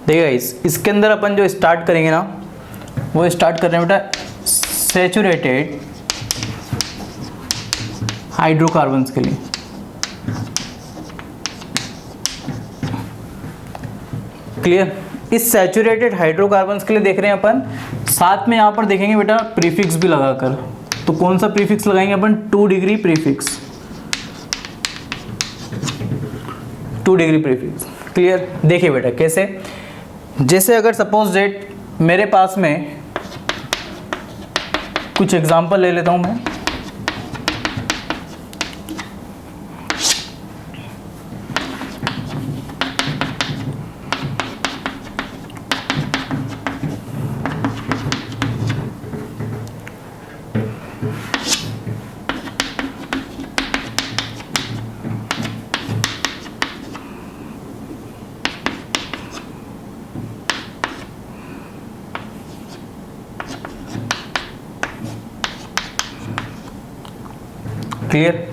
देखिए इसके अंदर अपन जो स्टार्ट करेंगे ना, वो स्टार्ट कर रहे हैं बेटा सैचुरेटेड हाइड्रोकार्बन्स के लिए। क्लियर? इस सैचुरेटेड हाइड्रोकार्बन्स के लिए देख रहे हैं अपन, साथ में यहाँ पर देखेंगे बेटा प्रीफिक्स भी लगाकर। तो कौन सा प्रीफिक्स लगाएंगे अपन? 2 degree prefix, 2 degree prefix. Clear? देखिए बेटा कैसे, जैसे अगर सपोज डेट मेरे पास में कुछ एग्जांपल ले लेता हूं मैं। क्लियर?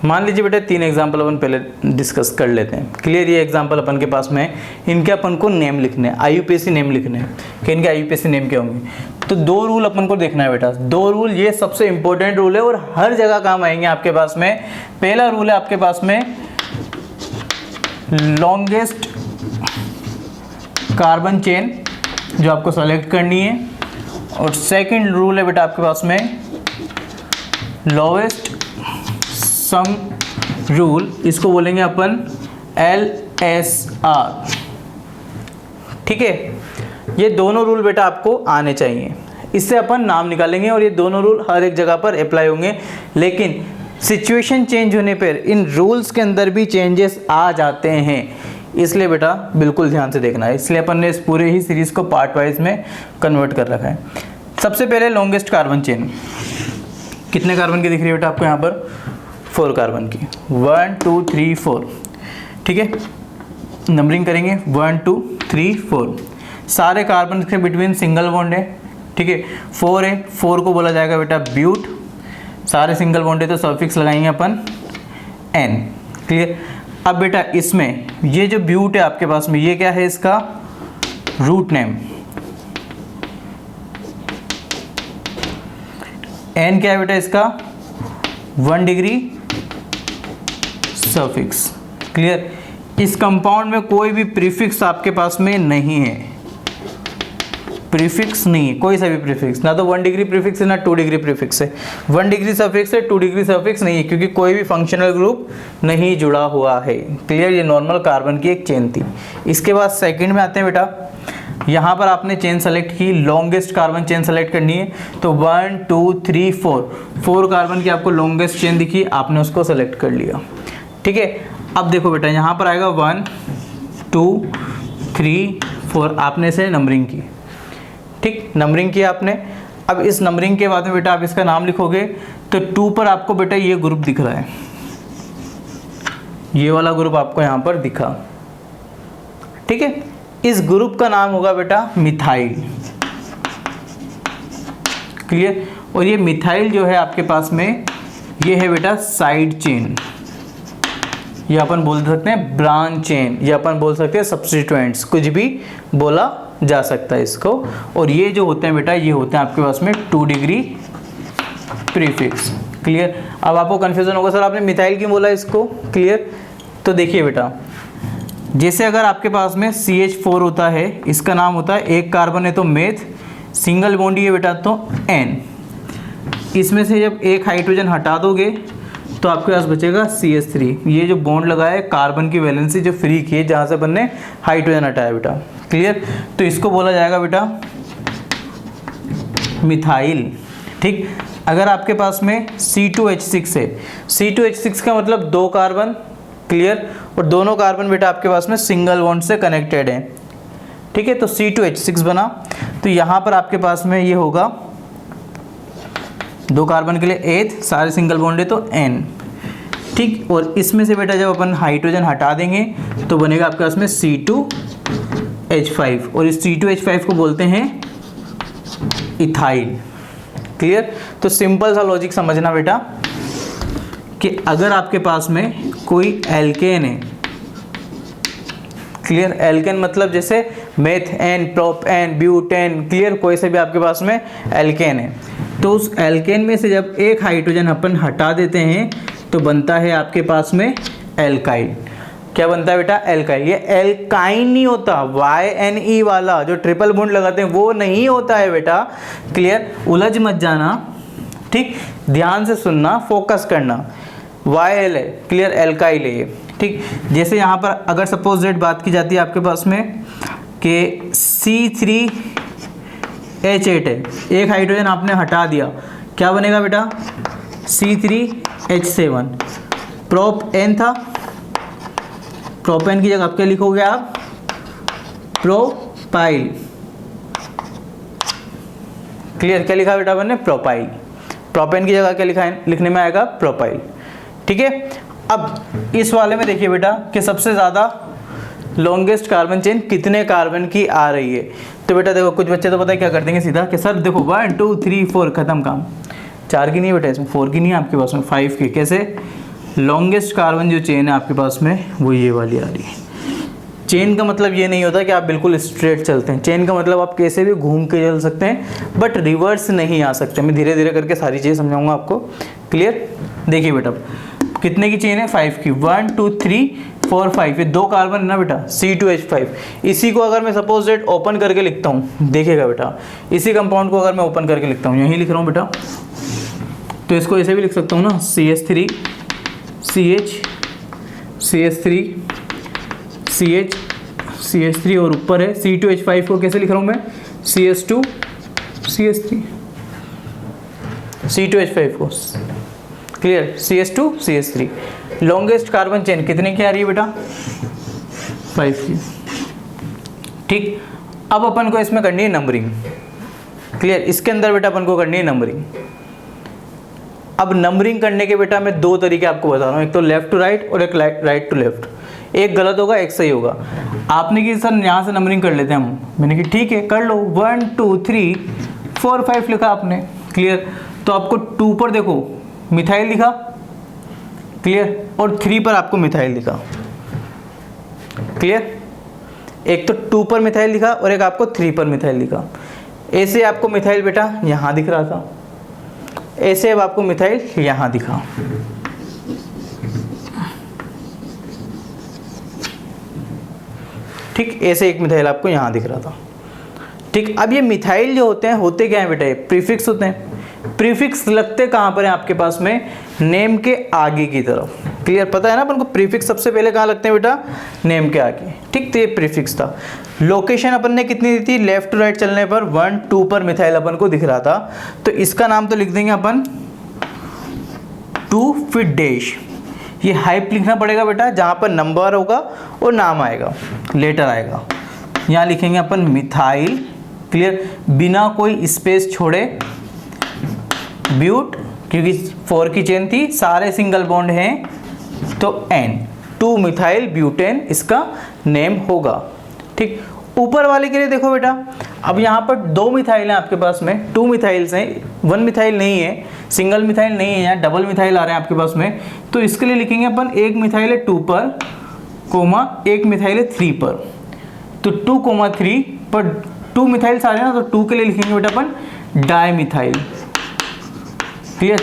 मान लीजिए बेटा 3 एग्जाम्पल अपन पहले डिस्कस कर लेते हैं। क्लियर? ये एग्जाम्पल अपन के पास में, इनके अपन को नेम लिखने हैं, आईयूपीएसी नेम लिखने हैं कि इनके आईयूपीएसी नेम क्या होंगे। तो 2 रूल अपन को देखना है बेटा, 2 रूल, ये सबसे इंपॉर्टेंट रूल है और हर जगह काम आएंगे आपके पास में। पहला रूल है आपके पास में लॉन्गेस्ट कार्बन चेन जो आपको सेलेक्ट करनी है, और सेकेंड रूल है बेटा आपके पास में लोवेस्ट सम रूल, इसको बोलेंगे अपन LSR। ठीक है? ये दोनों रूल बेटा आपको आने चाहिए, इससे अपन नाम निकालेंगे और ये दोनों रूल हर एक जगह पर अप्लाई होंगे। लेकिन सिचुएशन चेंज होने पर इन रूल्स के अंदर भी चेंजेस आ जाते हैं, इसलिए बेटा बिल्कुल ध्यान से देखना है। इसलिए अपन ने इस पूरे ही सीरीज को पार्ट वाइज में कन्वर्ट कर रखा है। सबसे पहले लॉन्गेस्ट कार्बन चेन, कितने कार्बन की दिख रही है बेटा आपको यहाँ पर? 4 कार्बन की, 1 2 3 4। ठीक है? नंबरिंग करेंगे 1 2 3 4। सारे कार्बन के बिटवीन सिंगल बॉन्ड है। ठीक है? 4 है, 4 को बोला जाएगा बेटा ब्यूट। सारे सिंगल बॉन्ड है तो सफिक्स लगाएंगे अपन N। क्लियर? अब बेटा इसमें ये जो ब्यूट है आपके पास में, ये क्या है? इसका रूट नेम। N क्या है बेटा? इसका 1 डिग्री सफिक्स। क्लियर? इस कंपाउंड में कोई भी प्रीफिक्स आपके पास में नहीं है, प्रीफिक्स नहीं है, कोई सा भी प्रीफिक्स, ना तो 1 डिग्री प्रीफिक्स है ना 2 डिग्री प्रीफिक्स है। 1 डिग्री सफिक्स है, 2 डिग्री सफिक्स नहीं है, क्योंकि कोई भी फंक्शनल ग्रुप नहीं जुड़ा हुआ है। क्लियर? ये नॉर्मल कार्बन की एक चेन थी। इसके बाद सेकंड में आते हैं बेटा, यहाँ पर आपने चेन सेलेक्ट की, लॉन्गेस्ट कार्बन चेन सेलेक्ट करनी है। तो 1 2 3 4 कार्बन की आपको लॉन्गेस्ट चेन दिखी, आपने उसको सेलेक्ट कर लिया। ठीक है? अब देखो बेटा यहाँ पर आएगा 1 2 3 4, आपने इसे नंबरिंग की। ठीक? नंबरिंग किया आपने। अब इस नंबरिंग के बाद में बेटा आप इसका नाम लिखोगे, तो 2 पर आपको बेटा ये ग्रुप दिख रहा है, ये वाला ग्रुप आपको यहाँ पर दिखा। ठीक है? इस ग्रुप का नाम होगा बेटा मिथाइल। क्लियर? और ये मिथाइल जो है आपके पास में, ये है बेटा साइड चेन, ये अपन बोल सकते हैं ब्रांच चेन, ये अपन बोल सकते हैं सब्स्टिट्यूएंट्स, कुछ भी बोला जा सकता है इसको। और ये जो होते हैं बेटा, ये होते हैं आपके पास में 2 डिग्री प्रीफिक्स। क्लियर? अब आपको कंफ्यूजन होगा, सर आपने मिथाइल क्यों बोला इसको? क्लियर? तो देखिए बेटा, जैसे अगर आपके पास में CH4 होता है, इसका नाम होता है, एक कार्बन है तो मेथ, सिंगल बॉन्ड है बेटा तो N। इसमें से जब एक हाइड्रोजन हटा दोगे तो आपके पास बचेगा CH3। ये जो बॉन्ड लगाया है कार्बन की वैलेंसी जो फ्री की है, जहाँ से अपन ने हाइड्रोजन हटाया बेटा। क्लियर? तो इसको बोला जाएगा बेटा मिथाइल। ठीक? अगर आपके पास में C2H6 है, C2H6 का मतलब 2 कार्बन। क्लियर? और दोनों कार्बन बेटा आपके पास में सिंगल बॉन्ड से कनेक्टेड है। ठीक है? तो C2H6 बना। तो यहाँ पर आपके पास में ये होगा 2 कार्बन के लिए एथ, सारे सिंगल बॉन्ड है तो N। ठीक? और इसमें से बेटा जब अपन हाइड्रोजन हटा देंगे तो बनेगा आपके पास में C2H5, और इस C2H5 को बोलते हैं इथाइल। क्लियर? तो सिंपल सा लॉजिक समझना बेटा कि अगर आपके पास में कोई एल्केन है, क्लियर। एल्केन मतलब जैसे मेथेन, प्रोपेन, ब्यूटेन, क्लियर, कोई से भी आपके पास में एल्केन है, तो उस एल्केन में से जब एक हाइड्रोजन अपन हटा देते हैं तो बनता है आपके पास में एल्काइल। क्या बनता है बेटा? एल्काइल। ये एल्काइन नहीं होता, YNE वाला जो ट्रिपल बॉन्ड लगाते हैं वो नहीं होता है बेटा, क्लियर। उलझ मत जाना, ठीक, ध्यान से सुनना, फोकस करना। YL है, क्लियर, एल्काइल है ये, ठीक। जैसे यहाँ पर अगर सपोज डेट बात की जाती है आपके पास में कि C3H8 है, एक हाइड्रोजन आपने हटा दिया, क्या बनेगा बेटा? C3H7। प्रोप एन था, प्रोपेन की जगह आप क्या लिखोगे? आप प्रोपाइल। क्लियर, क्या लिखा बेटा मैंने? प्रोपाइल। प्रोपेन की जगह क्या लिखा है? लिखने में आएगा प्रोपाइल, ठीक है। अब इस वाले में देखिए बेटा कि सबसे ज़्यादा लॉन्गेस्ट कार्बन चेन कितने कार्बन की आ रही है। तो बेटा देखो, कुछ बच्चे तो पता है क्या कर देंगे सीधा कि सर देखो 1 2 3 4 खत्म काम। 4 की नहीं बेटा, इसमें 4 की नहीं है आपके पास में, 5 की। कैसे? लॉन्गेस्ट कार्बन जो चेन है आपके पास में वो ये वाली आ रही है। चेन का मतलब ये नहीं होता कि आप बिल्कुल स्ट्रेट चलते हैं, चेन का मतलब आप कैसे भी घूम के चल सकते हैं, बट रिवर्स नहीं आ सकते। मैं धीरे धीरे करके सारी चीज़ समझाऊंगा आपको, क्लियर। देखिए बेटा कितने की चेन है? 5 की। 1 2 3 4 5, ये 2 कार्बन है ना बेटा, C2H5। इसी को अगर मैं सपोज डेट ओपन करके लिखता हूँ, देखिएगा बेटा, इसी कंपाउंड को अगर मैं ओपन करके लिखता हूँ, यहीं लिख रहा हूँ बेटा, तो इसको ऐसे भी लिख सकता हूँ ना, CH3 CH CH3 CH CH3 और ऊपर है C2H5 को कैसे लिख रहा हूँ मैं? CS2 CS3 C2H5 को, clear, CS2 CS3। Longest carbon chain कितने की आ रही है बेटा? 5 की, ठीक। अब अपन को इसमें करनी है नंबरिंग, क्लियर। इसके अंदर बेटा अपन को करनी है नंबरिंग। अब नंबरिंग करने के बेटा मैं 2 तरीके आपको बता रहा हूँ, एक तो लेफ्ट टू राइट और एक राइट टू लेफ्ट। एक गलत होगा, एक सही होगा। आपने कि सर यहाँ से नंबरिंग कर लेते हैं हम, मैंने कि ठीक है कर लो। 1 2 3 4 5 लिखा आपने, क्लियर। तो आपको 2 पर देखो मिथाइल लिखा, क्लियर, और 3 पर आपको मिथाइल लिखा, क्लियर। एक तो 2 पर मिथाइल लिखा और एक आपको 3 पर मिथाइल लिखा। ऐसे आपको मिथाइल बेटा यहाँ दिख रहा था, ऐसे अब आपको मिथाइल यहाँ दिखा, ठीक। ऐसे एक मिथाइल आपको यहाँ दिख रहा था, ठीक। अब ये मिथाइल जो होते हैं, होते क्या है बेटा? ये प्रीफिक्स होते हैं। प्रीफिक्स लगते कहाँ पर है आपके पास में? नेम के आगे की तरफ, क्लियर। पता है ना अपन को प्रीफिक्स सबसे पहले कहाँ लगते हैं बेटा? नेम के आगे, ठीक। तो ये प्रीफिक्स था। लोकेशन अपन ने कितनी दी थी? लेफ्ट टू राइट चलने पर 1 2 पर मिथाइल अपन को दिख रहा था, तो इसका नाम तो लिख देंगे अपन 2 फिर डैश। ये हाइप लिखना पड़ेगा बेटा, जहाँ पर नंबर होगा और नाम आएगा, लेटर आएगा। यहाँ लिखेंगे अपन मिथाइल, क्लियर, बिना कोई स्पेस छोड़े, ब्यूट, क्योंकि 4 की चेन थी, सारे सिंगल बॉन्ड हैं, तो N, 2 मिथाइल ब्यूटेन इसका नेम होगा, ठीक। ऊपर वाले के लिए देखो बेटा, अब यहाँ पर 2 मिथाइल हैं आपके पास में, 2 मिथाइल्स हैं, 1 मिथाइल नहीं है, सिंगल मिथाइल नहीं है, यहाँ डबल मिथाइल आ रहे हैं आपके पास में। तो इसके लिए लिखेंगे अपन एक मिथाइल है 2 पर, कोमा एक मिथाइल है 3 पर। तो 2,3 पर 2 मिथाइल्स आ रहे हैं ना, तो 2 के लिए लिखेंगे बेटा अपन डाई, क्लियर।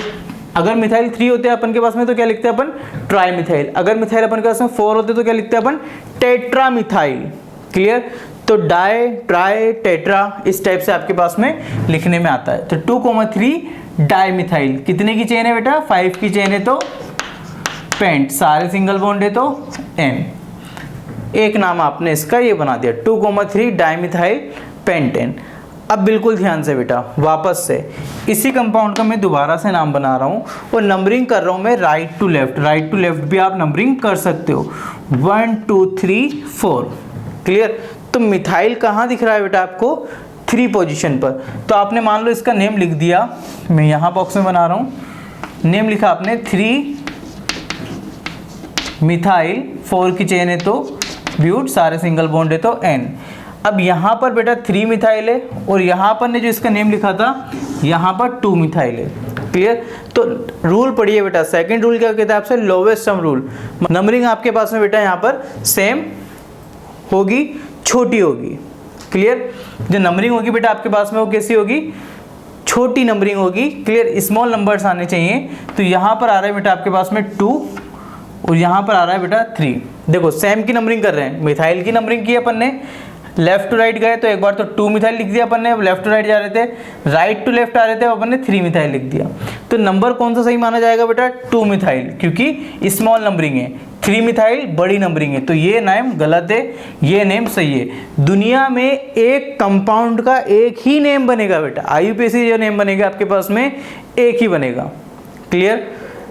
अगर मिथाइल 3 होते हैं अपन के पास में तो क्या लिखते हैं अपन? Tri methyl. अगर मिथाइल अपन के पास में 4 होते तो क्या लिखते हैं अपन? Tetra methyl, clear. तो डाई, ट्राई, टेट्रा इस टाइप से आपके पास में लिखने में आता है। तो 2,3 डाई मिथाइल। कितने की चेन है बेटा? 5 की चेन है, तो पेंट, सारे सिंगल बॉन्ड है तो N। एक नाम आपने इसका ये बना दिया, 2,3 डाई मिथाइल पेंटेन। अब बिल्कुल ध्यान से बेटा, वापस से इसी कंपाउंड का मैं दोबारा से नाम बना रहा हूँ और नंबरिंग कर रहा हूँ मैं right to left. Right to left भी आप नंबरिंग कर सकते हो, 1 2 3 4, क्लियर। तो मिथाइल कहाँ दिख रहा है बेटा आपको? 3 पोजीशन पर। तो आपने मान लो इसका नेम लिख दिया, मैं यहाँ बॉक्स में बना रहा हूँ, नेम लिखा आपने 3 मिथाइल, 4 की चेन है तो ब्यूट, सारे सिंगल बॉन्ड है तो N। अब यहाँ पर बेटा 3 मिथाइल है और यहाँ पर ने जो इसका नेम लिखा था यहाँ पर 2 मिथाइल है, क्लियर। तो रूल पढ़िए बेटा, सेकंड रूल क्या कहता है आपसे? Lowest sum rule. नंबरिंग आपके पास में बेटा यहाँ पर सेम होगी छोटी होगी। क्लियर, जो नंबरिंग होगी बेटा आपके पास में वो कैसी होगी, छोटी नंबरिंग होगी। क्लियर, स्मॉल नंबर्स आने चाहिए। तो यहाँ पर आ रहा है बेटा आपके पास में 2 और यहाँ पर आ रहा है बेटा 3। देखो सेम की नंबरिंग कर रहे हैं, मिथाइल की नंबरिंग की अपन ने, लेफ्ट टू राइट गए तो एक बार तो 2 मिथाइल लिख दिया अपन ने, लेफ्ट टू राइट जा रहे थे, राइट टू लेफ्ट आ रहे थे, अपन ने 3 मिथाइल लिख दिया। तो नंबर कौन सा सही माना जाएगा बेटा, 2 मिथाइल, क्योंकि स्मॉल नंबरिंग है। 3 मिथाइल बड़ी नंबरिंग है, तो ये नेम गलत है, ये नेम सही है। दुनिया में एक कंपाउंड का एक ही नेम बनेगा बेटा, IUPAC जो नेम बनेगा आपके पास में एक ही बनेगा। क्लियर,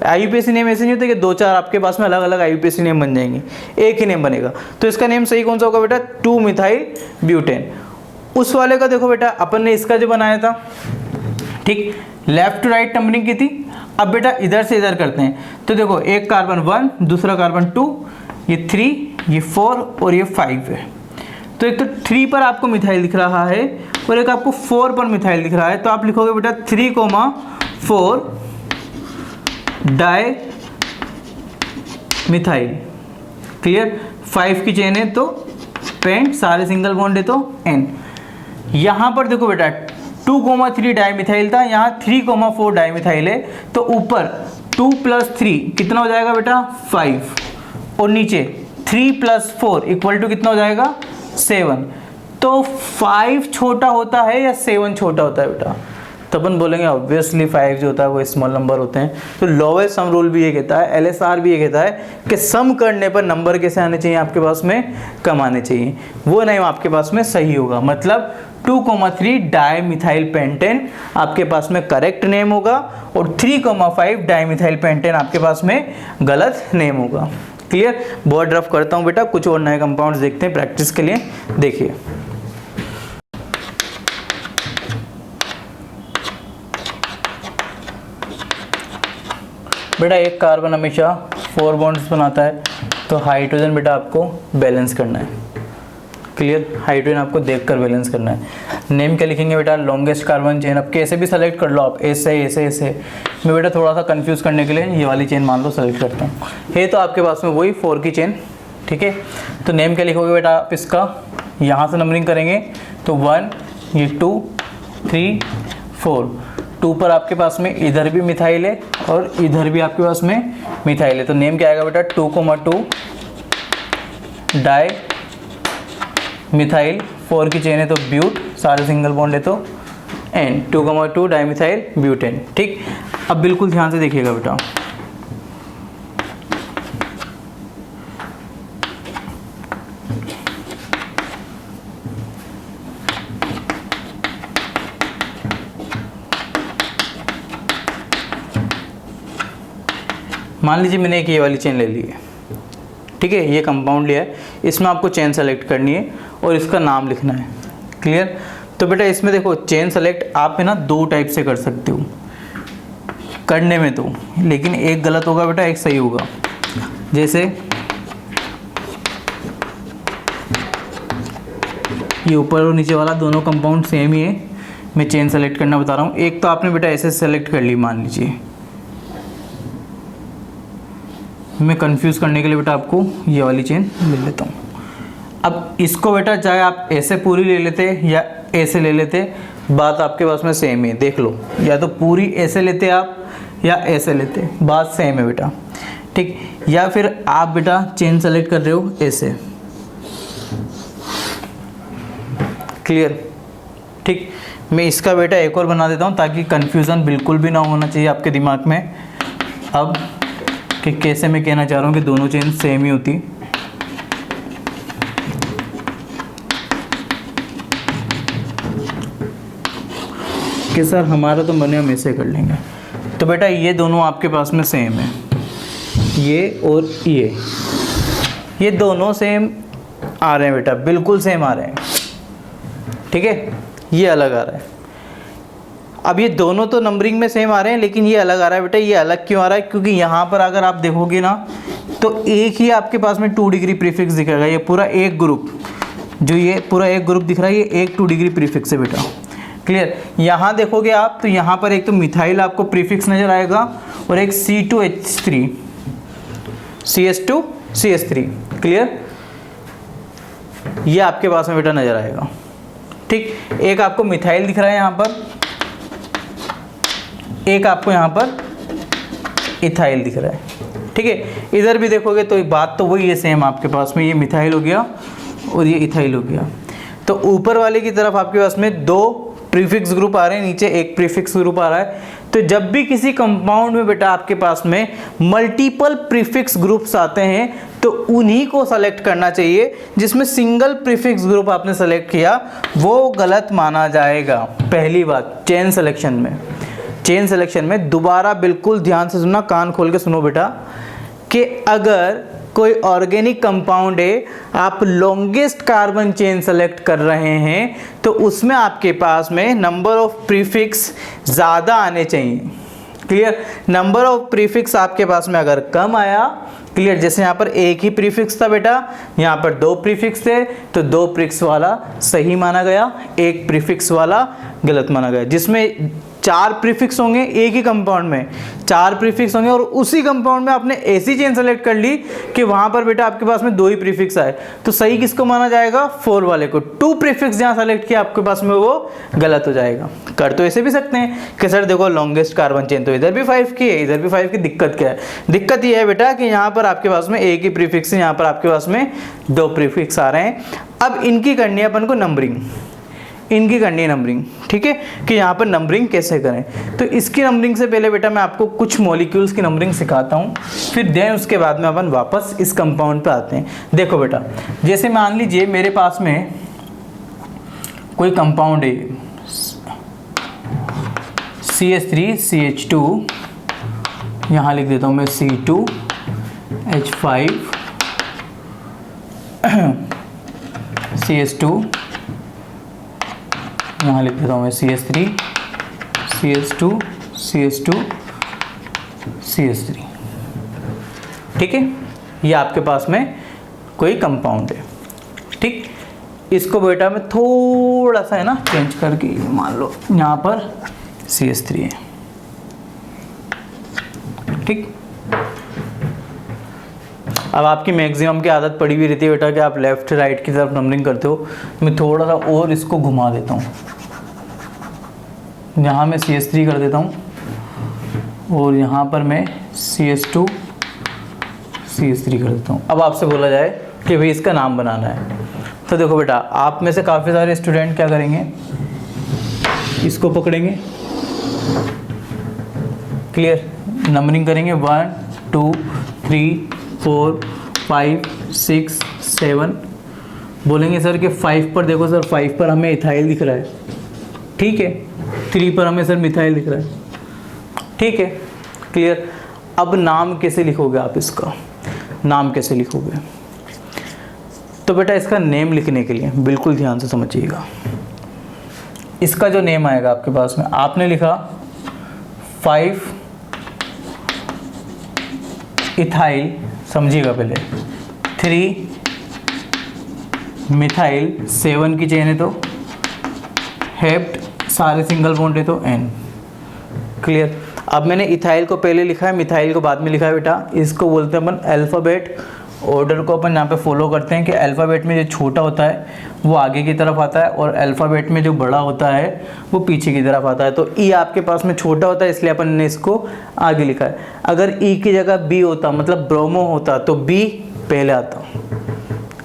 IUPAC नेम ऐसे नहीं होता कि 2-4 आपके पास में अलग अलग IUPAC नेम बन जाएंगे, एक ही नेम बनेगा। तो इसका नेम सही कौन सा होगा बेटा, 2 मिथाइल ब्यूटेन। उस वाले का देखो बेटा अपन ने इसका जो बनाया था, ठीक, लेफ्ट टू राइट नंबरिंग की थी। अब बेटा इधर से इधर करते हैं, तो देखो एक कार्बन 1, दूसरा कार्बन 2, ये 3, ये 4 और ये 5 है। तो एक तो 3 पर आपको मिथाइल दिख रहा है और एक आपको 4 पर मिथाइल दिख रहा है, तो आप लिखोगे बेटा 3,4 डाई मिथाइल। क्लियर, 5 की चेन है तो पेंट, सारे सिंगल बॉन्ड है तो N। यहाँ पर देखो बेटा 2,3 डाई मिथाइल था, यहाँ 3,4 डाई मिथाइल है, तो ऊपर 2 + 3 कितना हो जाएगा बेटा 5 और नीचे 3 + 4 इक्वल टू कितना हो जाएगा 7। तो 5 छोटा होता है या 7 छोटा होता है बेटा, तो अपन बोलेंगे ऑब्वियसली 5 जो होता है वो स्मॉल नंबर होते हैं। तो लोवेस्ट सम रूल भी ये कहता है, LSR भी ये कहता है कि सम करने पर नंबर कैसे आने चाहिए आपके पास में, कम आने चाहिए। वो नेम आपके पास में सही होगा, मतलब 2,3 डाई मिथाइल पेंटेन आपके पास में करेक्ट नेम होगा और 3,5 डाई मिथाइल पेंटेन आपके पास में गलत नेम होगा। क्लियर, बहुत रफ करता हूँ बेटा, कुछ और नए कंपाउंड्स देखते हैं प्रैक्टिस के लिए। देखिए बेटा एक कार्बन हमेशा 4 बॉन्ड्स बनाता है, तो हाइड्रोजन बेटा आपको बैलेंस करना है। क्लियर, हाइड्रोजन आपको देखकर बैलेंस करना है। नेम क्या लिखेंगे बेटा, लॉन्गेस्ट कार्बन चेन। अब कैसे भी सेलेक्ट कर लो आप, ऐसे ऐसे ऐसे। मैं बेटा थोड़ा सा कंफ्यूज करने के लिए ये वाली चेन मान लो सेलेक्ट करता हूँ। है तो आपके पास में वही 4 की चेन, ठीक है। तो नेम क्या लिखोगे बेटा आप इसका, यहाँ से नंबरिंग करेंगे तो 1, ये 2, 3, 4। 2 पर आपके पास में इधर भी मिथाइल है और इधर भी आपके पास में मिथाइल है, तो नेम क्या आएगा बेटा 2,2 डाई मिथाइल। 4 की चेन है तो ब्यूट, सारे सिंगल बॉन्ड है तो N। 2,2 di methyl butane. ठीक, अब बिल्कुल ध्यान से देखिएगा बेटा, मान लीजिए मैंने एक ये वाली चेन ले ली है, ठीक है, ये कंपाउंड लिया है, इसमें आपको चेन सेलेक्ट करनी है और इसका नाम लिखना है। क्लियर, तो बेटा इसमें देखो चेन सेलेक्ट आप है ना 2 टाइप से कर सकते हो करने में, तो लेकिन एक गलत होगा बेटा, एक सही होगा। जैसे ये ऊपर और नीचे वाला दोनों कंपाउंड सेम ही है, मैं चेन सेलेक्ट करना बता रहा हूँ। एक तो आपने बेटा ऐसे सेलेक्ट कर ली, मान लीजिए, मैं कंफ्यूज करने के लिए बेटा आपको ये वाली चेन ले लेता हूँ। अब इसको बेटा चाहे आप ऐसे पूरी ले लेते या ऐसे ले लेते, बात आपके पास में सेम है। देख लो, या तो पूरी ऐसे लेते आप या ऐसे लेते, बात सेम है बेटा। ठीक, या फिर आप बेटा चेन सेलेक्ट कर रहे हो ऐसे। क्लियर, ठीक, मैं इसका बेटा एक और बना देता हूँ ताकि कंफ्यूजन बिल्कुल भी ना होना चाहिए आपके दिमाग में। अब कि कैसे मैं कहना चाह रहा हूँ कि दोनों चेन सेम ही होती, कि सर हमारा तो बने हम ऐसे कर लेंगे। तो बेटा ये दोनों आपके पास में सेम है, ये और ये दोनों सेम आ रहे हैं बेटा, बिल्कुल सेम आ रहे हैं। ठीक है, ये अलग आ रहा है। अब ये दोनों तो नंबरिंग में सेम आ रहे हैं, लेकिन ये अलग आ रहा है बेटा। ये अलग क्यों आ रहा है, क्योंकि यहाँ पर अगर आप देखोगे ना तो एक ही आपके पास में 2 डिग्री प्रीफिक्स दिखेगा। ये पूरा एक ग्रुप, जो ये पूरा एक ग्रुप दिख रहा है, ये एक 2 डिग्री प्रीफिक्स है बेटा। क्लियर, यहाँ देखोगे आप तो यहाँ पर एक तो मिथाइल आपको प्रीफिक्स नज़र आएगा और एक C2H3 CH2 CH3। क्लियर, ये आपके पास में बेटा नजर आएगा। ठीक, एक आपको मिथाइल दिख रहा है यहाँ पर, एक आपको यहाँ पर इथाइल दिख रहा है। ठीक है, इधर भी देखोगे तो बात तो वही है सेम, आपके पास में ये मिथाइल हो गया और ये इथाइल हो गया। तो ऊपर वाले की तरफ आपके पास में 2 प्रीफिक्स ग्रुप आ रहे हैं, नीचे 1 प्रीफिक्स ग्रुप आ रहा है। तो जब भी किसी कंपाउंड में बेटा आपके पास में मल्टीपल प्रीफिक्स ग्रुप्स आते हैं तो उन्हीं को सेलेक्ट करना चाहिए। जिसमें सिंगल प्रीफिक्स ग्रुप आपने सेलेक्ट किया वो गलत माना जाएगा। पहली बात चेन सिलेक्शन में दोबारा बिल्कुल ध्यान से सुनना, कान खोल के सुनो बेटा, कि अगर कोई ऑर्गेनिक कंपाउंड है, आप लॉन्गेस्ट कार्बन चेन सेलेक्ट कर रहे हैं तो उसमें आपके पास में नंबर ऑफ प्रीफिक्स ज़्यादा आने चाहिए। क्लियर, नंबर ऑफ प्रीफिक्स आपके पास में अगर कम आया, क्लियर, जैसे यहाँ पर एक ही प्रीफिक्स था बेटा, यहाँ पर 2 प्रीफिक्स थे तो 2 प्रीफिक्स वाला सही माना गया, 1 प्रीफिक्स वाला गलत माना गया। जिसमें 4 प्रीफिक्स होंगे एक ही कंपाउंड में, 4 प्रीफिक्स होंगे और उसी कंपाउंड में आपने ऐसी चेन सेलेक्ट कर ली कि वहां पर बेटा आपके पास में 2 ही प्रीफिक्स आए, तो सही किसको माना जाएगा? 4 वाले को। 2 प्रीफिक्स जहां सेलेक्ट किया आपके पास में वो गलत हो जाएगा। कर तो ऐसे भी सकते हैं कि सर देखो लॉन्गेस्ट कार्बन चेन तो इधर भी 5 की है, इधर भी 5 की, दिक्कत क्या है? दिक्कत ये है बेटा कि यहाँ पर आपके पास में एक ही प्रीफिक्स है, यहाँ पर आपके पास में 2 प्रीफिक्स आ रहे हैं। अब इनकी करनी है अपन को नंबरिंग, ठीक है, कि यहाँ पर नंबरिंग कैसे करें। तो इसकी नंबरिंग से पहले बेटा मैं आपको कुछ मॉलिक्यूल्स की नंबरिंग सिखाता हूँ, फिर देन उसके बाद में अपन वापस इस कंपाउंड पे आते हैं। देखो बेटा, जैसे मान लीजिए मेरे पास में कोई कंपाउंड है CH3CH2, यहाँ लिख देता हूँ मैं C2H5 CH2, यहाँ लिख देता हूँ मैं CH3 CH2 CH2 CH3। ठीक है, ये आपके पास में कोई कंपाउंड है। ठीक, इसको बेटा मैं थोड़ा सा है ना चेंज करके, मान लो यहाँ पर CH3 है। ठीक, अब आपकी मैक्सिमम की आदत पड़ी हुई रहती है बेटा कि आप लेफ्ट राइट की तरफ नंबरिंग करते हो। मैं थोड़ा सा और इसको घुमा देता हूँ, यहाँ मैं CH3 कर देता हूँ और यहाँ पर मैं CH2 CH3 कर देता हूँ। अब आपसे बोला जाए कि भाई इसका नाम बनाना है, तो देखो बेटा आप में से काफ़ी सारे स्टूडेंट क्या करेंगे, इसको पकड़ेंगे, क्लियर, नंबरिंग करेंगे 1 2 3 4 5 6 7, बोलेंगे सर कि 5 पर देखो सर, 5 पर हमें इथाइल दिख रहा है, ठीक है, 3 पर हमें सर मिथाइल दिख रहा है, ठीक है, क्लियर। अब नाम कैसे लिखोगे आप, इसका नाम कैसे लिखोगे? तो बेटा इसका नेम लिखने के लिए बिल्कुल ध्यान से समझिएगा। इसका जो नेम आएगा आपके पास में, आपने लिखा 5 इथाइल, समझिएगा पहले, 3 मिथाइल, 7 की चेन है तो हेप्ट, सारे सिंगल बॉन्ड है तो N, क्लियर। अब मैंने इथाइल को पहले लिखा है, मिथाइल को बाद में लिखा है बेटा। इसको बोलते हैं अपन अल्फ़ाबेट ऑर्डर को अपन यहाँ पे फॉलो करते हैं कि अल्फ़ाबेट में जो छोटा होता है वो आगे की तरफ आता है और अल्फ़ाबेट में जो बड़ा होता है वो पीछे की तरफ आता है। तो E आपके पास में छोटा होता है इसलिए अपन ने इसको आगे लिखा है। अगर E की जगह B होता, मतलब ब्रोमो होता, तो B पहले आता।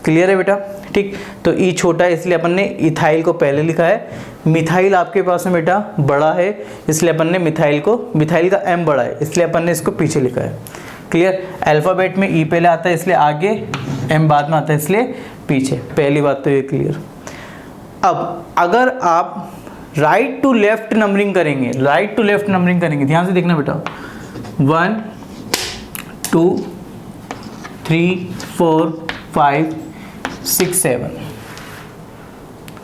क्लियर है बेटा? ठीक, तो E छोटा है इसलिए अपन ने इथाइल को पहले लिखा है। मिथाइल आपके पास में बेटा बड़ा है इसलिए अपन ने मिथाइल का M बड़ा है इसलिए अपन ने इसको पीछे लिखा है। क्लियर, अल्फ़ाबेट में E पहले आता है इसलिए आगे, M बाद में आता है इसलिए पीछे। पहली बात तो ये क्लियर। अब अगर आप राइट टू लेफ्ट नंबरिंग करेंगे, ध्यान से देखना बेटा, 1 2 3 4 5 6 7,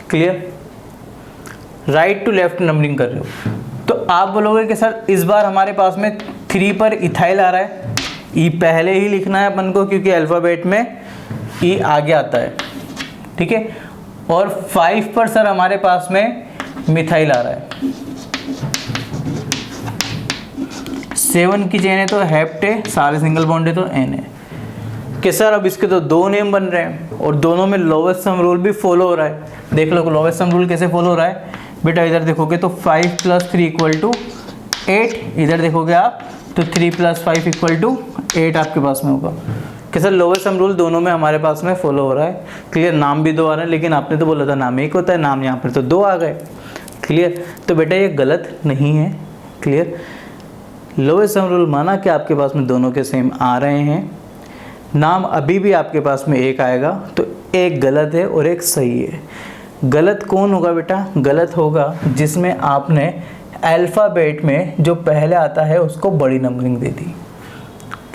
clear, right to left numbering कर रहे हो। तो आप बोलोगे कि सर इस बार हमारे पास में 3 पर इथाइल आ रहा है, E पहले ही लिखना है अपन को क्योंकि अल्फ़ाबेट में E आगे आता है, ठीक है, और 5 पर सर हमारे पास में मिथाइल आ रहा है, 7 की चेन है तो हेप्ट है, सारे सिंगल बॉन्ड है तो N है। कि सर अब इसके तो दो नेम बन रहे हैं और दोनों में लोवेस्ट सम रूल भी फॉलो हो रहा है। देख लो लोवेस्ट सम रूल कैसे फॉलो हो रहा है बेटा, इधर देखोगे तो 5 + 3 = 8, इधर देखोगे आप तो 3 + 5 = 8 आपके पास में होगा कि सर लोवेस्ट सम रूल दोनों में हमारे पास में फॉलो हो रहा है। क्लियर, नाम भी दो आ रहे हैं, लेकिन आपने तो बोला था नाम एक होता है, नाम यहाँ पर तो दो आ गए। क्लियर, तो बेटा ये गलत नहीं है। क्लियर, लोवेस्ट सम रूल माना कि आपके पास में दोनों के सेम आ रहे हैं, नाम अभी भी आपके पास में एक आएगा, तो एक गलत है और एक सही है। गलत कौन होगा बेटा? गलत होगा जिसमें आपने अल्फ़ाबेट में जो पहले आता है उसको बड़ी नंबरिंग दे दी।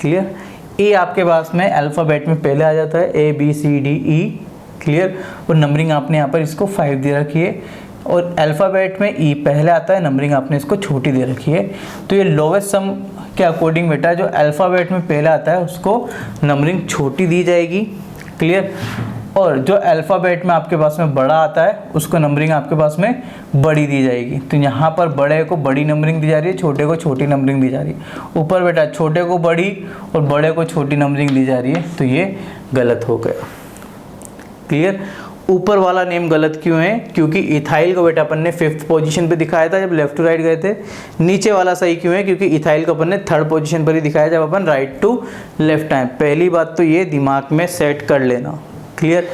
क्लियर, ए आपके पास में अल्फ़ाबेट में पहले आ जाता है, ABCDE। क्लियर, और नंबरिंग आपने यहाँ पर इसको 5 दे रखी है, और अल्फ़ाबेट में ई पहले आता है, नंबरिंग आपने इसको छोटी दे रखी है। तो ये लोवेस्ट सम के अकॉर्डिंग बेटा जो अल्फ़ाबेट में पहले आता है उसको नंबरिंग छोटी दी जाएगी। क्लियर, और जो अल्फ़ाबेट में आपके पास में बड़ा आता है उसको नंबरिंग आपके पास में बड़ी दी जाएगी। तो यहाँ पर बड़े को बड़ी नंबरिंग दी जा रही है, छोटे को छोटी नंबरिंग दी जा रही है। ऊपर बेटा छोटे को बड़ी और बड़े को छोटी नंबरिंग दी जा रही है, तो ये गलत हो गया। क्लियर, ऊपर वाला नेम गलत क्यों है? क्योंकि इथाइल को बेटा अपन ने 5th पोजीशन पे दिखाया था जब लेफ्ट टू राइट गए थे। नीचे वाला सही क्यों है? क्योंकि इथाइल को अपन ने 3rd पोजीशन पर ही दिखाया जब अपन राइट टू लेफ्ट आए। पहली बात तो ये दिमाग में सेट कर लेना। क्लियर,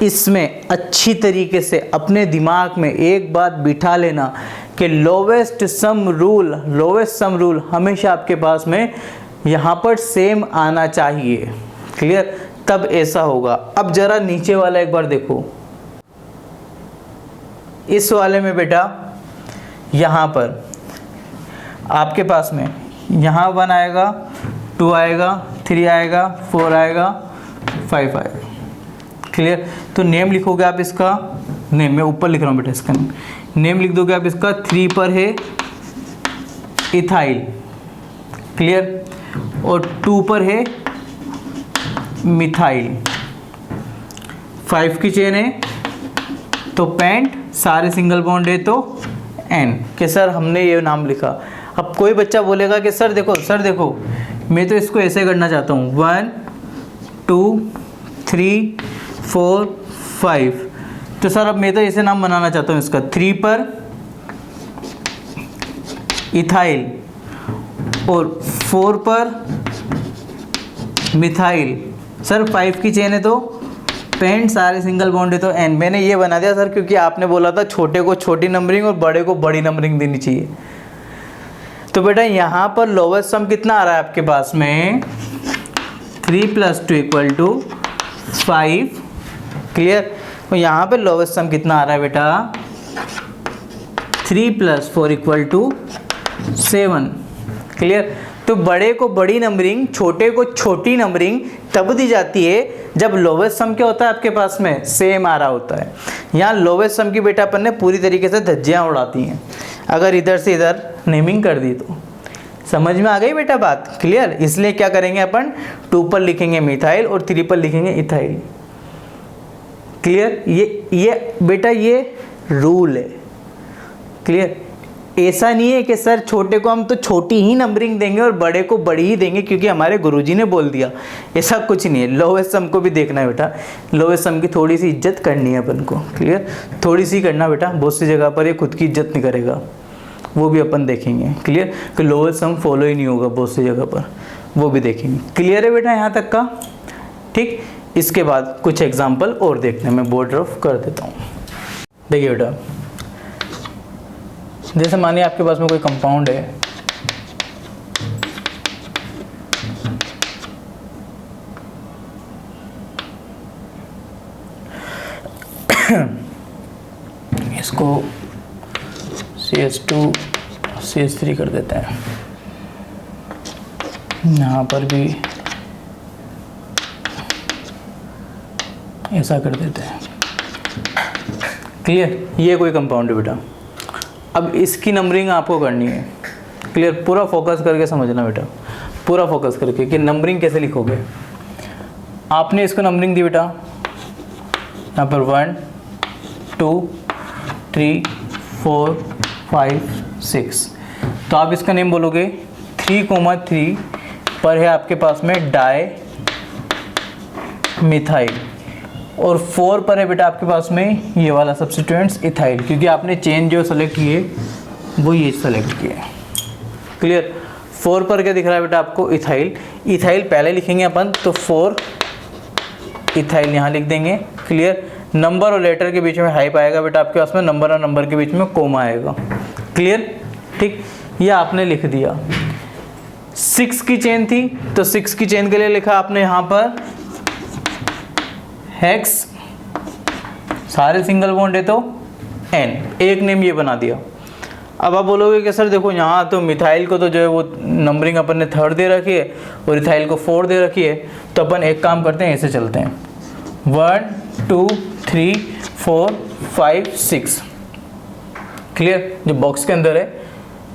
इसमें अच्छी तरीके से अपने दिमाग में एक बात बिठा लेना कि लोवेस्ट सम रूल हमेशा आपके पास में यहाँ पर सेम आना चाहिए। क्लियर, तब ऐसा होगा। अब जरा नीचे वाला एक बार देखो, इस वाले में बेटा यहाँ पर आपके पास में यहाँ 1 आएगा, 2 आएगा, 3 आएगा, 4 आएगा, 5 आएगा। क्लियर, तो नेम लिखोगे आप इसका, नेम मैं ऊपर लिख रहा हूँ बेटा, इसका नेम लिख दोगे आप इसका। 3 पर है इथाइल। क्लियर, और 2 पर है मिथाइल। 5 की चेन है तो पेंट, सारे सिंगल बॉन्ड है तो एन। कि सर हमने ये नाम लिखा। अब कोई बच्चा बोलेगा कि सर देखो मैं तो इसको ऐसे करना चाहता हूँ, 1 2 3 4 5। तो सर अब मैं तो ऐसे नाम बनाना चाहता हूँ इसका, 3 पर इथाइल और 4 पर मिथाइल। सर 5 की चेन है तो पेंट, सारे सिंगल बॉन्ड है तो एन। मैंने ये बना दिया सर क्योंकि आपने बोला था छोटे को छोटी नंबरिंग और बड़े को बड़ी नंबरिंग देनी चाहिए। तो बेटा यहाँ पर लोवेस्ट सम कितना आ रहा है आपके पास में? 3 + 2 = 5। क्लियर, तो यहाँ पे लोवेस्ट सम कितना आ रहा है बेटा? 3 + 4 = 7। क्लियर, तो बड़े को बड़ी नंबरिंग, छोटे को छोटी नंबरिंग तब दी जाती है जब लोवेस्ट सम क्या होता है आपके पास में? सेम आ रहा होता है। यहाँ लोवेस्ट सम की बेटा अपन ने पूरी तरीके से धज्जियाँ उड़ाती हैं। अगर इधर से इधर नेमिंग कर दी तो समझ में आ गई बेटा बात? क्लियर, इसलिए क्या करेंगे अपन? 2 पर लिखेंगे मिथाइल और 3 पर लिखेंगे इथाइल। क्लियर, ये बेटा ये रूल है। क्लियर, ऐसा नहीं है कि सर छोटे को हम तो छोटी ही नंबरिंग देंगे और बड़े को बड़ी ही देंगे क्योंकि हमारे गुरुजी ने बोल दिया। ऐसा कुछ नहीं है। लोवेस्ट सम को भी देखना है बेटा, लोवेस्ट सम की थोड़ी सी इज्जत करनी है अपन को। क्लियर, थोड़ी सी करना बेटा, बहुत सी जगह पर ये खुद की इज्जत नहीं करेगा, वो भी अपन देखेंगे। क्लियर, कि लोवेस्ट सम फॉलो ही नहीं होगा बहुत सी जगह पर, वो भी देखेंगे। क्लियर है बेटा यहाँ तक का? ठीक, इसके बाद कुछ एग्जाम्पल और देखने में बोर्ड ऑफ कर देता हूँ। देखिए बेटा, जैसे मानिए आपके पास में कोई कंपाउंड है, इसको CH2 CH3 कर देते हैं। यहाँ पर भी ऐसा कर देते हैं। क्लियर, ये कोई कंपाउंड है बेटा। अब इसकी नंबरिंग आपको करनी है। क्लियर, पूरा फोकस करके समझना बेटा, पूरा फोकस करके कि नंबरिंग कैसे लिखोगे। आपने इसको नंबरिंग दी बेटा, यहाँ पर 1 2 3 4 5 6। तो आप इसका नेम बोलोगे 3,3 पर है आपके पास में डाई मिथाइल, और 4 पर है बेटा आपके पास में ये वाला सब्स्टिट्यूएंट्स इथाइल, क्योंकि आपने चेन जो सेलेक्ट किए वो ये सेलेक्ट किए। क्लियर। 4 पर क्या दिख रहा है बेटा आपको? इथाइल। इथाइल पहले लिखेंगे अपन, तो 4 इथाइल यहाँ लिख देंगे। क्लियर। नंबर और लेटर के बीच में हाइप आएगा बेटा आपके पास में, नंबर और नंबर के बीच में कोमा आएगा। क्लियर। ठीक, ये आपने लिख दिया। 6 की चेन थी, तो 6 की चेन के लिए लिखा आपने यहाँ पर हेक्स, सारे सिंगल बॉन्ड है तो एन, एक नेम ये बना दिया। अब आप बोलोगे कि सर देखो यहाँ तो मिथाइल को तो जो है वो नंबरिंग अपन ने 3rd दे रखी है और इथाइल को 4 दे रखी है, तो अपन एक काम करते हैं, ऐसे चलते हैं 1 2 3 4 5 6। क्लियर। जो बॉक्स के अंदर है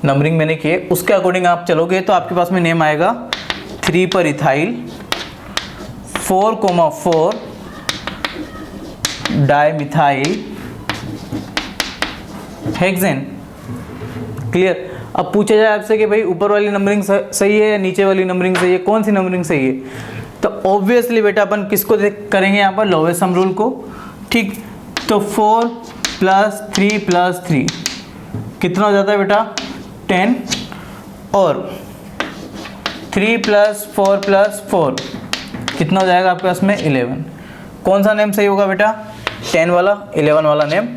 नंबरिंग मैंने की है उसके अकॉर्डिंग आप चलोगे तो आपके पास में नेम आएगा 3 पर इथाइल, 4,4 डाइमिथाइल हेक्सेन। क्लियर। अब पूछा जाए आपसे कि भाई ऊपर वाली नंबरिंग सही है या नीचे वाली नंबरिंग सही है, कौन सी नंबरिंग सही है, तो ऑब्वियसली बेटा अपन किसको करेंगे यहाँ पर? लोवेस्ट सम रूल को। ठीक, तो 4 + 3 + 3 कितना हो जाता है बेटा? 10, और 3 + 4 + 4 कितना हो जाएगा आपके पास में? 11। कौन सा नेम सही होगा बेटा? 10 वाला, 11 वाला नेम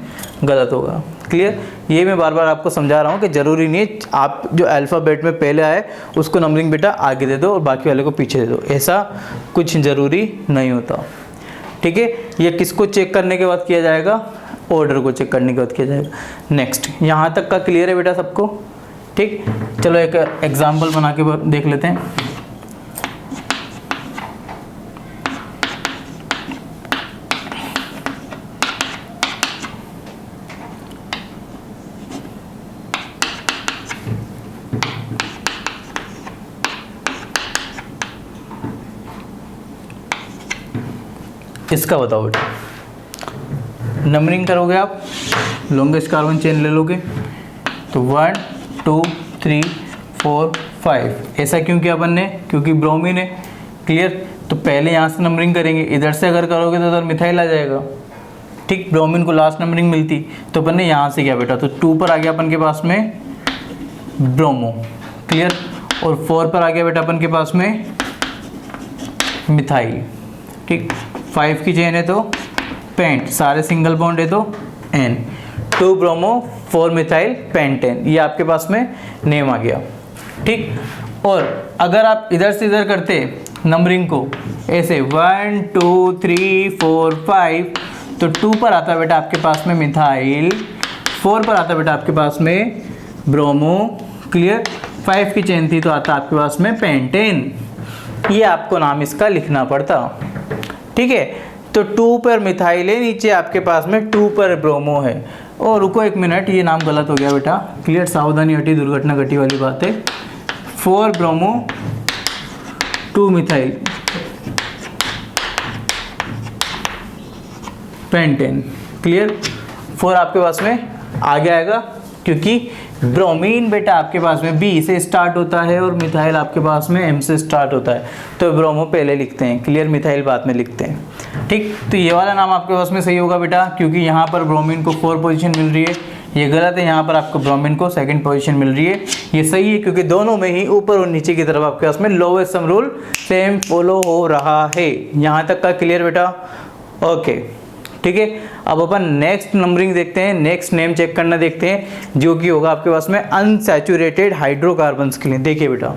गलत होगा। क्लियर। ये मैं बार बार आपको समझा रहा हूँ कि ज़रूरी नहीं है आप जो अल्फ़ाबेट में पहले आए उसको नंबरिंग बेटा आगे दे दो और बाकी वाले को पीछे दे दो, ऐसा कुछ ज़रूरी नहीं होता। ठीक है। ये किसको चेक करने के बाद किया जाएगा? ऑर्डर को चेक करने के बाद किया जाएगा। नेक्स्ट, यहाँ तक का क्लियर है बेटा सबको? ठीक, चलो एक एग्जाम्पल बना के देख लेते हैं। इसका बताओ बेटा, नंबरिंग करोगे आप, लॉन्गेस्ट कार्बन चेन ले लोगे तो 1 2 3 4 5। ऐसा क्यों किया अपन ने? क्योंकि ब्रोमीन है। क्लियर। तो पहले यहाँ से नंबरिंग करेंगे, इधर से अगर करोगे तो उधर मिथाइल आ जाएगा। ठीक, ब्रोमीन को लास्ट नंबरिंग मिलती, तो अपन ने यहाँ से किया बेटा, तो 2 पर आ गया अपन के पास में ब्रोमो। क्लियर। और 4 पर आ गया बेटा अपन के पास में मिथाइल। ठीक, 5 की चेन है तो पेंट, सारे सिंगल बॉन्ड है तो एन, 2 ब्रोमो 4 मिथाइल पेंटेन, ये आपके पास में नेम आ गया। ठीक, और अगर आप इधर से इधर करते नंबरिंग को ऐसे 1 2 3 4 5, तो 2 पर आता बेटा आपके पास में मिथाइल, 4 पर आता बेटा आपके पास में ब्रोमो। क्लियर। 5 की चेन थी तो आता आपके पास में पेंटेन। ये आपको नाम इसका लिखना पड़ता। ठीक है। तो 2 पर मिथाइल है, नीचे आपके पास में 2 पर ब्रोमो है। और रुको एक मिनट, ये नाम गलत हो गया बेटा। क्लियर। सावधानी हटी, दुर्घटना घटी वाली बात है। 4 ब्रोमो 2 मिथाइल पेंटेन। क्लियर। 4 आपके पास में आगे आएगा क्योंकि ब्रोमीन बेटा आपके पास में बी से स्टार्ट होता है और मिथाइल आपके पास में एम से स्टार्ट होता है, तो ब्रोमो पहले लिखते हैं। क्लियर। मिथाइल बाद में लिखते हैं। ठीक, तो ये वाला नाम आपके पास में सही होगा बेटा, क्योंकि यहाँ पर ब्रोमीन को 4 पोजीशन मिल रही है। ये गलत है, यहाँ पर आपको ब्रोमीन को 2nd पोजीशन मिल रही है। ये सही है क्योंकि दोनों में ही ऊपर और नीचे की तरफ आपके पास में lowest sum rule same follow हो रहा है। यहाँ तक का क्लियर बेटा? ओके। ठीक है। अब अपन नेक्स्ट नंबरिंग देखते हैं, नेक्स्ट नेम चेक करना देखते हैं, जो कि होगा आपके पास में अनसैचुरेटेड हाइड्रोकार्बन्स के लिए। देखिए बेटा,